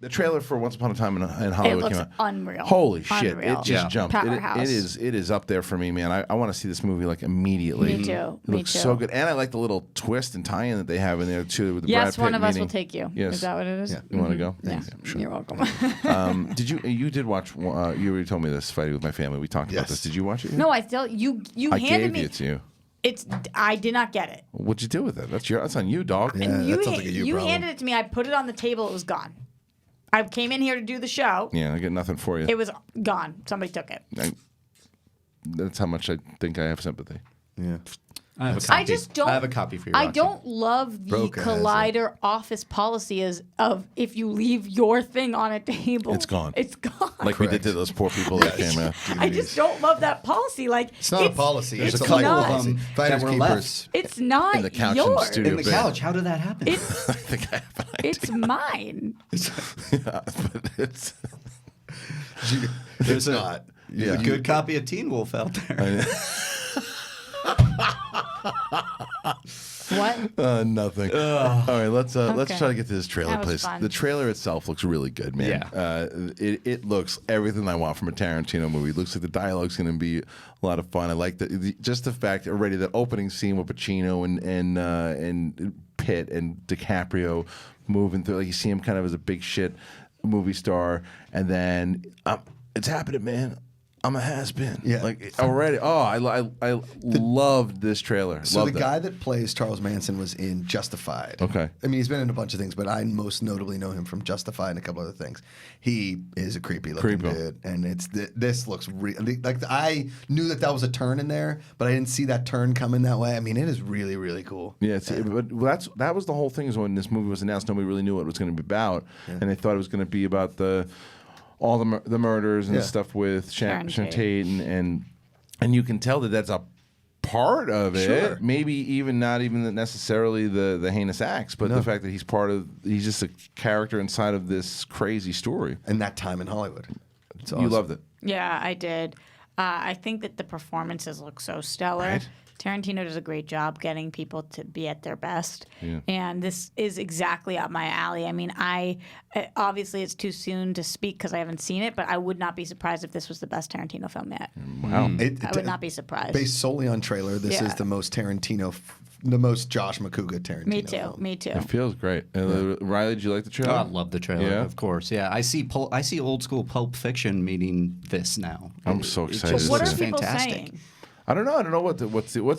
the trailer for Once Upon a Time in It Hollywood looks came out. unreal. Holy shit! Unreal. It just jumped. Powerhouse. It is up there for me, man. I want to see this movie like immediately. Me too. It looks so good, and I like the little twist and tie-in that they have in there too with the Brad Yes, Pitt one of us meeting. will take you. Yes. Is that what it is? Yeah. You want to go? Yeah. Sure. You're welcome. Did you did watch? You already told me this. Fighting with My Family. We talked about this. Did you watch it? No, I still you I handed gave me. it to you. I did not get it. What'd you do with it? That's on you, dog. Yeah, And you that sounds like a you problem. handed it to me. I put it on the table. It was gone. I came in here to do the show. Yeah, I get nothing for you. It was gone. Somebody took it. That's how much I think I have sympathy. Yeah. I have a copy. I just don't. I have a copy for you. I Roxy. don't love the Broca has it. Collider office policy of if you leave your thing on a table, It's gone. It's gone. Like we did to those poor people that came in. I just don't love that policy. Like It's not a policy. There's It's a a couple life of policy. them Finders that were keepers. left. it's not In the couch in the yours. studio. In the bit. couch. How did that happen? I think I have an idea. It's mine. Yeah, but it's There's not. a good copy of Teen Wolf out there. What? Nothing. All right, let's Okay. try to get to this trailer, That was please. fun. The trailer itself looks really good, man. Yeah. It looks everything I want from a Tarantino movie. It looks like the dialogue's going to be a lot of fun. I like just the fact already that opening scene with Pacino and Pitt and DiCaprio moving through. Like you see him kind of as a big shit movie star, and then it's happening, man. I'm a has-been. Yeah. Like already. Oh, I loved this trailer. So Loved the it. guy that plays Charles Manson was in Justified. Okay. I mean, he's been in a bunch of things, but I most notably know him from Justified and a couple other things. He is a creepy looking Creepo. dude, and this looks like I knew that was a turn in there, but I didn't see that turn coming that way. I mean, it is really really cool. Yeah, but that was the whole thing. Is when this movie was announced, nobody really knew what it was going to be about, and they thought it was going to be about all the murders and Yeah. stuff with Sharon Sharon Tate, and you can tell that that's a part of it. Sure. Maybe even not even necessarily the heinous acts, but the fact that he's just a character inside of this crazy story. And that time in Hollywood. It's You awesome. loved it. Yeah, I did. I think that the performances look so stellar. Right. Tarantino does a great job getting people to be at their best, Yeah. and this is exactly up my alley. I mean, obviously it's too soon to speak because I haven't seen it, but I would not be surprised if this was the best Tarantino film yet. Wow. I would not be surprised. Based solely on trailer, this Yeah. is the most Tarantino, the most Josh McCouga Tarantino. Me too. film. Me too. It feels great. Riley, did you like the trailer? Oh, I love the trailer, Yeah? of course. Yeah, I see old school Pulp Fiction meeting this now. I'm so It's excited just to What are see it. people fantastic. saying? I don't know. I don't know what's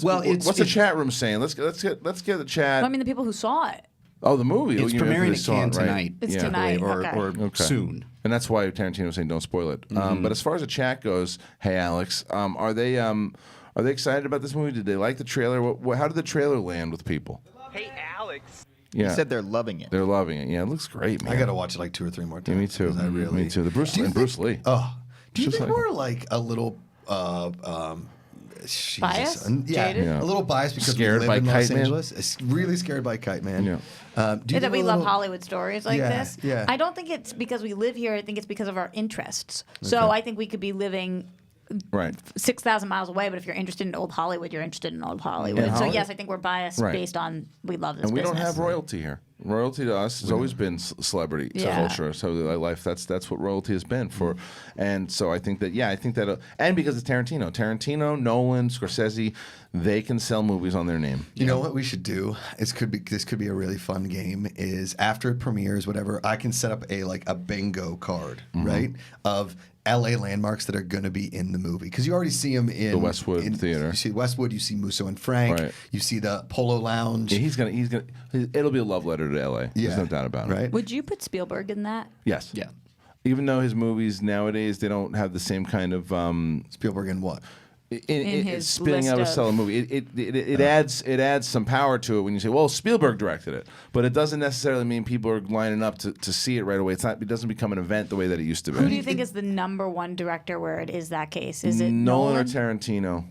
Well, the chat room saying. Let's get the chat. I mean, the people who saw it. Oh, the movie. It's You premiering really at saw it, Cannes right? tonight. It's Yeah. tonight. Or Okay. soon. And that's why Tarantino was saying don't spoil it. But as far as the chat goes, hey Alex, are they excited about this movie? Did they like the trailer? How did the trailer land with people? Hey, Alex. Yeah, He said they're loving it. they're loving it. Yeah, it looks great, man. I got to watch it like 2 or 3 more Yeah, times. me too. 'cause I really, Me too. The Bruce Do you and think- Bruce Lee. Oh, do you Just think like- we're like a little Jesus. Biased? Yeah, Jaded? Yeah. a little biased because Scared we by live in Kite Los Man? Angeles. It's really scared by Kite Man. Yeah. Do you That think we we're a love little- Hollywood stories like Yeah, this. yeah. I don't think it's because we live here. I think it's because of our interests. So I think we could be living Right. 6,000 miles away, but if you're interested in old Hollywood, you're interested in old Hollywood. Yeah, So Hollywood- yes, I think we're biased Right. based on we love this And we business. don't have royalty here. Royalty to us has always been celebrity Yeah. culture. So life, that's what royalty has been for. And so I think that, and because it's Tarantino, Nolan, Scorsese, they can sell movies on their name. You know what we should do? This could be a really fun game. Is after it premieres, whatever, I can set up a bingo card, right, of LA landmarks that are going to be in the movie because you already see them in The Westwood Theater. You see Westwood, you see Musso and Frank, Right. you see the Polo Lounge. Yeah, he's gonna. It'll be a love letter to LA. There's no doubt about it. Right? Would you put Spielberg in that? Yes. Yeah. Even though his movies nowadays they don't have the same kind of Spielberg in what? his spinning list out a of- selling movie. It adds some power to it when you say, well, Spielberg directed it, but it doesn't necessarily mean people are lining up to see it right away. It doesn't become an event the way that it used to be. Who do you think is the number one director where it is that case? Is it Nolan or Nolan? Tarantino?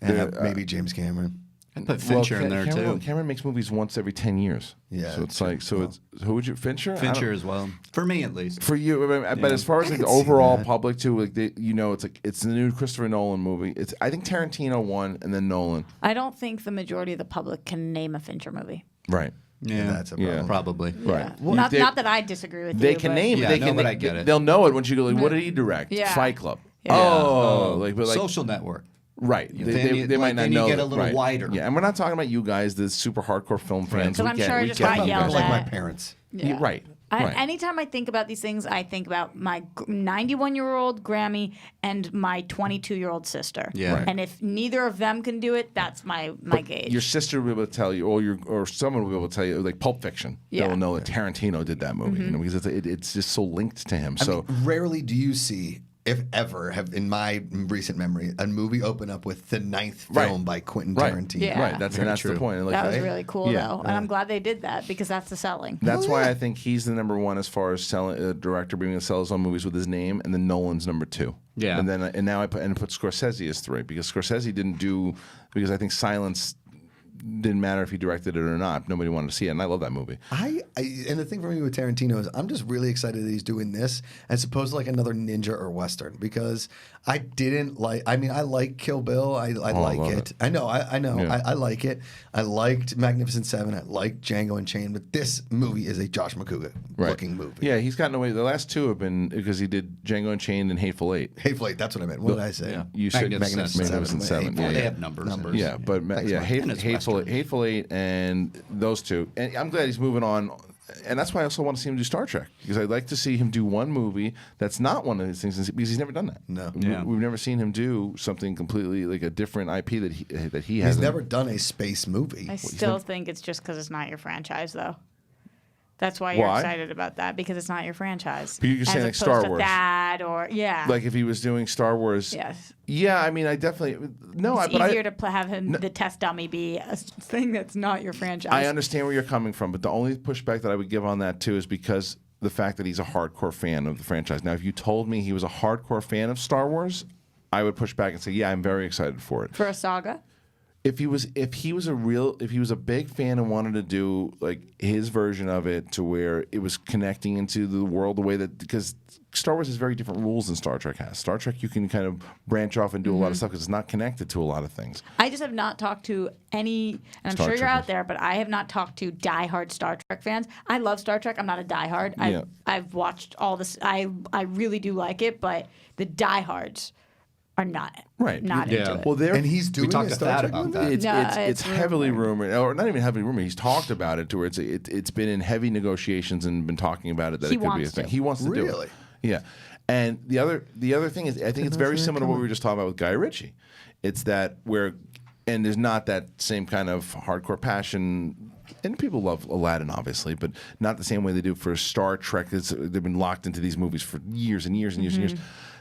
And maybe James Cameron. And put Fincher in there too. Cameron makes movies once every 10 years. Yeah, So it's true. like, it's who would you Fincher? I don't- Fincher as well. For me, at least. For you, but as far as like the could see overall that. public too, like it's the new Christopher Nolan movie. I think Tarantino won and then Nolan. I don't think the majority of the public can name a Fincher movie. Right. Yeah, that's a problem. probably. Right. Well, not that I disagree with you. They can but- name it. Yeah, They no, can. but I get it. They'll know it once you go. Like, what did he direct? Yeah. Fight Club. Yeah. Oh, but Social Network. right. Then you- They might like, not then you know. get a that- little right. wider. Yeah, and we're not talking about you guys, the super hardcore film fans. Because We I'm get- sure I we just get got you yelled guys. like my at. parents. Yeah, right. Right. Anytime I think about these things, I think about my 91-year-old Grammy and my 22-year-old sister. Yeah. Right. And if neither of them can do it, that's my gauge. Your sister will be able to tell you, or someone will be able to tell you, like Pulp Fiction. Yeah. They'll know that Tarantino did that movie, because it's just so linked to him. I So mean, rarely do you see, if ever, have in my recent memory, a movie open up with the 9th film by Quentin right, Tarantino. Yeah. right. That's the true. point. Like, that was right? really cool, Yeah. though. And I'm glad they did that because that's the selling. That's why I think he's the number one as far as selling director being able to sell his own movies with his name, and then Nolan's number 2. Yeah. And now I put Scorsese as 3 because Scorsese didn't do, because I think Silence didn't matter if he directed it or not. Nobody wanted to see it, and I love that movie. And the thing for me with Tarantino is I'm just really excited that he's doing this as opposed to like another ninja or western, because I didn't like. I mean, I like Kill Bill. I like love it. it. I know. I know. Yeah. I like it. I liked Magnificent Seven. I liked Django Unchained. But this movie is a Josh McCouga looking movie. Yeah, he's gotten away. The last 2 have been because he did Django Unchained and Hateful Eight. Hateful Eight. That's what I meant. What did I say? Yeah. You said Magnificent Magnificent Seven. Hateful Yeah, They yeah. have numbers. in it. Yeah, but Thanks, Mike. And it's Western. Hateful Eight, and those 2. And I'm glad he's moving on. And that's why I also want to see him do Star Trek, because I'd like to see him do one movie that's not one of his things, because he's never done that. No. Yeah. We've never seen him do something completely like a different IP that he He's has. never done a space movie. I still think it's just because it's not your franchise, though. That's why you're Why? excited about that, because it's not your franchise. But you can say As like opposed Star to Wars. that or Like if he was doing Star Wars. yes. Yeah, I mean, I definitely no. It's but easier to have him the test dummy be a thing that's not your franchise. I understand where you're coming from, but the only pushback that I would give on that too is because the fact that he's a hardcore fan of the franchise. Now, if you told me he was a hardcore fan of Star Wars, I would push back and say, yeah, I'm very excited for it. For a saga. If he was a big fan and wanted to do like his version of it to where it was connecting into the world the way that, because Star Wars has very different rules than Star Trek has. Star Trek, you can kind of branch off and do a lot of stuff because it's not connected to a lot of things. I just have not talked to any, and I'm Star sure you're Trekkers. out there, but I have not talked to diehard Star Trek fans. I love Star Trek. I'm not a diehard. Yeah. I've watched all this. I really do like it, but the diehards are not Right. not Yeah. into it. Well, And he's doing talked a to Star Thad Trek about movie? that. It's, No, it's it's heavily rumored. rumored, or not even heavily rumored. He's talked about it to where it's been in heavy negotiations and been talking about it that He it could be a wants thing. to. He wants to do Really? it. Yeah. And the other thing is, I think it's very similar to what we were just talking about with Guy Ritchie. It's that and there's not that same kind of hardcore passion. And people love Aladdin, obviously, but not the same way they do for Star Trek. They've been locked into these movies for years and years and years and years.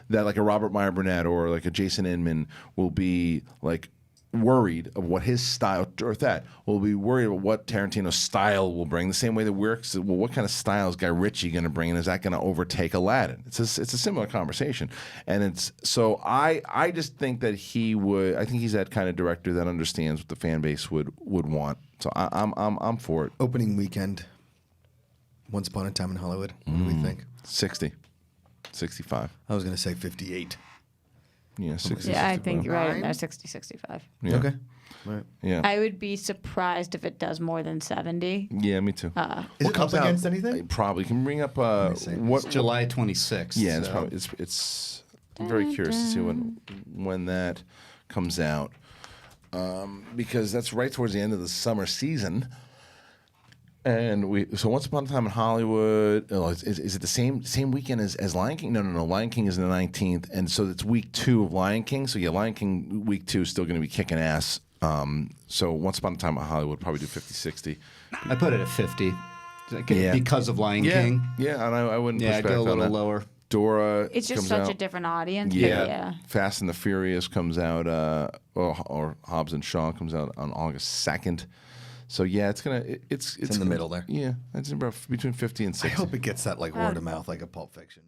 That like a Robert Meyer Burnett or like a Jason Inman will be like worried of what his style, or that will be worried about what Tarantino's style will bring. The same way that well, what kind of style is Guy Ritchie going to bring, and is that going to overtake Aladdin? It's a similar conversation, and it's so I just think that he would. I think he's that kind of director that understands what the fan base would want. So I'm for it. Opening weekend. Once Upon a Time in Hollywood. What do we think? 60, 65. I was going to say 58. Yeah, 60. yeah, I think 65. you're right. No, 60, 65. Yeah. Okay. All right. Yeah. I would be surprised if it does more than 70. Yeah, me too. Is What it up comes out? against anything? Probably. Can we bring up see. what July 26th. Yeah, it's so- probably it's. I'm very curious to see when that comes out, because that's right towards the end of the summer season. And so Once Upon a Time in Hollywood. Oh, is it the same weekend as Lion King? No. Lion King is the 19th, and so it's week 2 of Lion King. So yeah, Lion King week 2 is still going to be kicking ass. So Once Upon a Time in Hollywood probably do 50, 60. I put it at 50 Yeah. because of Lion Yeah, King. yeah, and I wouldn't Yeah, push I'd back go a on little that. lower. Dora. It's just comes such out. a different audience. Yeah. But yeah. Fast and the Furious comes out, or Hobbs and Shaw comes out on August 2nd. So yeah, it's in the middle there. Yeah, it's about between 50 and 60. I hope it gets that like word of mouth, like a Pulp Fiction.